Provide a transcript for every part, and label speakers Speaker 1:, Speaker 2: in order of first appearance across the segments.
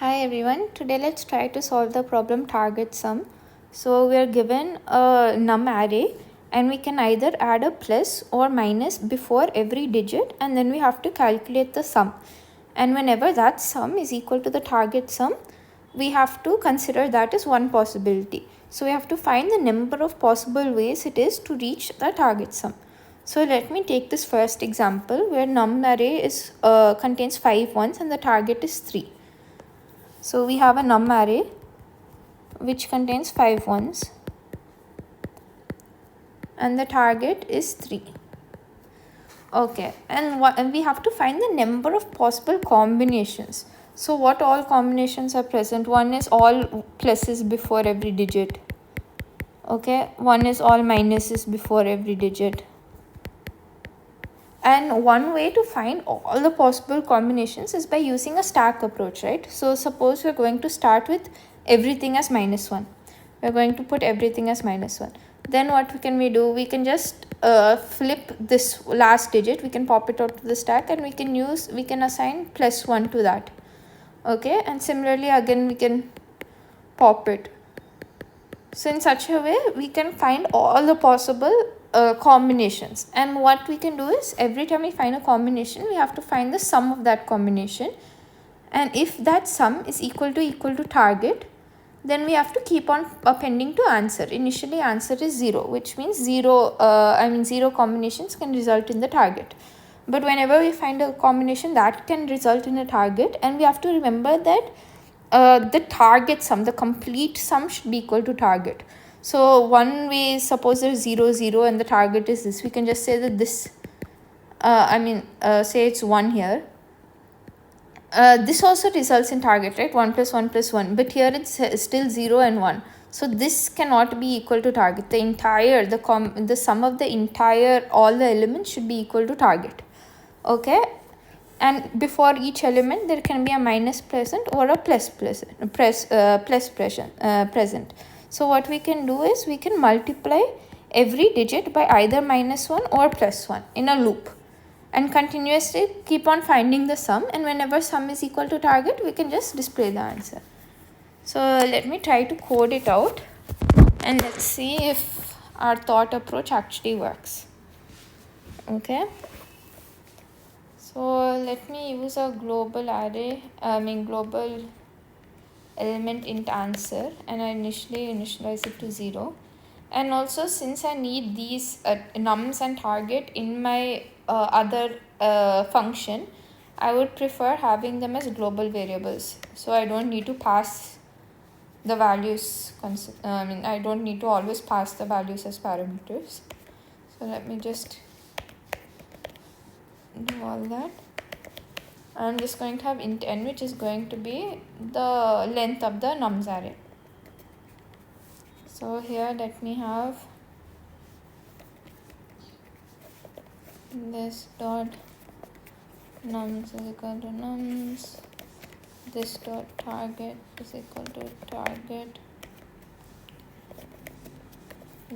Speaker 1: Hi everyone, today let's try to solve the problem target sum. So we are given a num array and we can either add a plus or minus before every digit, and then we have to calculate the sum. And whenever that sum is equal to the target sum, we have to consider that as one possibility. So we have to find the number of possible ways it is to reach the target sum. So let me take this first example where num array contains 5 ones and the target is 3. So we have a num array which contains 5 ones and the target is 3. Okay, and we have to find the number of possible combinations. So what all combinations are present? One is all pluses before every digit. Okay, one is all minuses before every digit. And one way to find all the possible combinations is by using a stack approach, right? So suppose we're going to start with everything as -1. We're going to put everything as -1. Then what can we do? We can just flip this last digit. We can pop it out to the stack and we can assign +1 to that. Okay, and similarly again we can pop it. So in such a way we can find all the possible combinations, and what we can do is every time we find a combination we have to find the sum of that combination, and if that sum is equal to target, then we have to keep on appending to answer. Initially answer is 0, which means 0 combinations can result in the target. But whenever we find a combination that can result in a target, and we have to remember that the target sum, the complete sum, should be equal to target. So one way, suppose there's 0, 0 and the target is this, we can just say that this, say it's 1 here. This also results in target, right? 1 plus 1 plus 1, but here it's still 0 and 1. So this cannot be equal to target. The sum of the entire, all the elements should be equal to target. Okay, and before each element there can be a minus present or a plus present. So what we can do is we can multiply every digit by either -1 or +1 in a loop and continuously keep on finding the sum, and whenever sum is equal to target we can just display the answer. So let me try to code it out and let's see if our thought approach actually works. Okay, so let me use a global element int answer, and I initialize it to 0. And also, since I need these nums and target in my other function, I would prefer having them as global variables, so I don't need to pass the values. I don't need to always pass the values as parameters. So let me just do all that. I'm just going to have int n, which is going to be the length of the nums array. So here let me have this dot nums is equal to nums, this dot target is equal to target,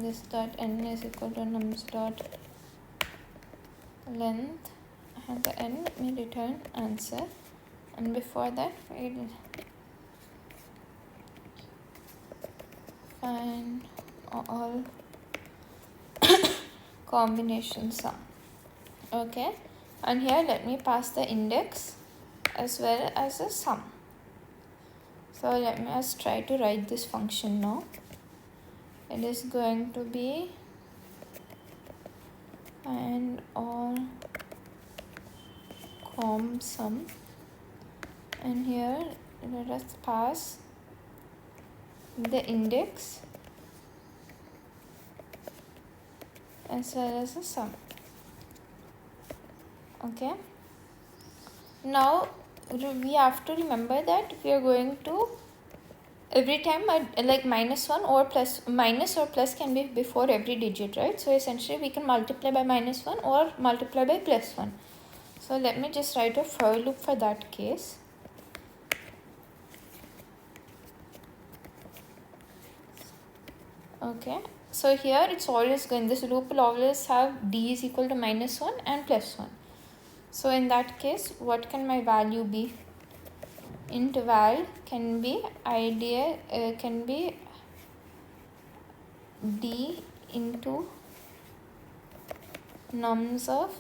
Speaker 1: this dot n is equal to nums dot length, and the n may return answer, and before that we'll find all combination sum. Okay, and here let me pass the index as well as a sum. So let me just try to write this function now. It is going to be find all com sum, and here let us pass the index as well as the sum. Okay, now we have to remember that we are going to every time like -1 or plus, minus or plus can be before every digit, right? So essentially we can multiply by -1 or multiply by +1. So let me just write a for loop for that case. Okay, so here it's always going, this loop will always have d is equal to -1 and +1. So in that case, what can my value be? int val can be can be d into nums of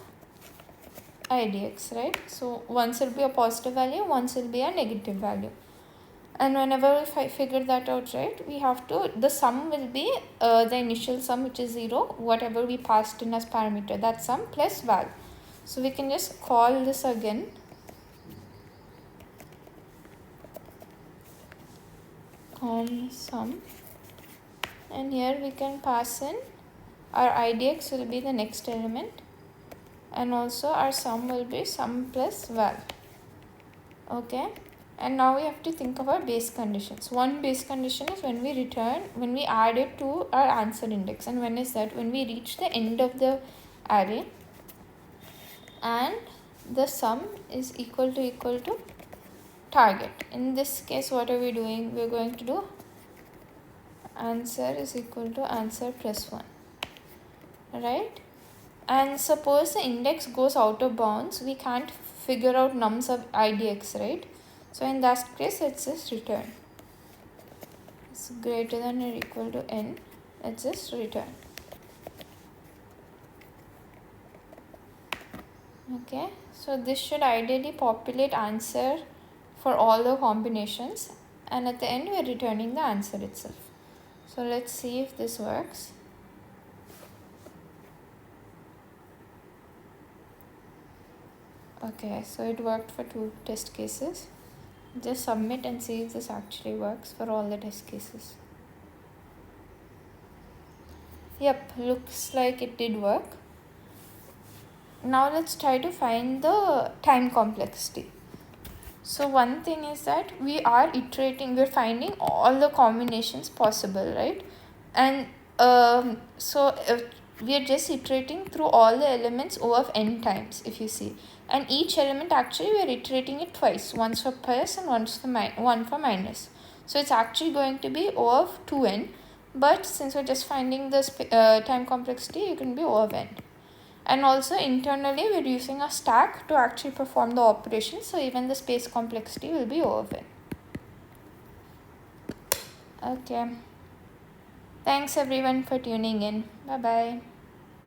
Speaker 1: idx, right? So once will be a positive value, once will be a negative value. And whenever if I figure that out, right, we have to, the sum will be the initial sum, which is 0, whatever we passed in as parameter, that sum plus val. So we can just call this again, sum, and here we can pass in our idx will be the next element, and also our sum will be sum plus val. Okay, and now we have to think of our base conditions. One base condition is when we add it to our answer index. And when is that? When we reach the end of the array and the sum is equal to target. In this case, what are we doing? We're going to do answer is equal to answer plus 1, right? And suppose the index goes out of bounds, we can't figure out nums of idx, right? So in that case, it's just return. It's greater than or equal to n, it's just return. Okay, so this should ideally populate answer for all the combinations, and at the end we're returning the answer itself. So let's see if this works. Okay, so it worked for 2 test cases. Just submit and see if this actually works for all the test cases. Yep, looks like it did work. Now let's try to find the time complexity. So one thing is that we are iterating, we're finding all the combinations possible, right? And we are just iterating through all the elements O of n times, if you see. And each element actually we are iterating it twice, once for plus and one for minus. So it's actually going to be O of 2n, but since we're just finding the time complexity, it can be O of n. And also internally we're using a stack to actually perform the operation, so even the space complexity will be O of n. Okay, thanks everyone for tuning in. Bye bye.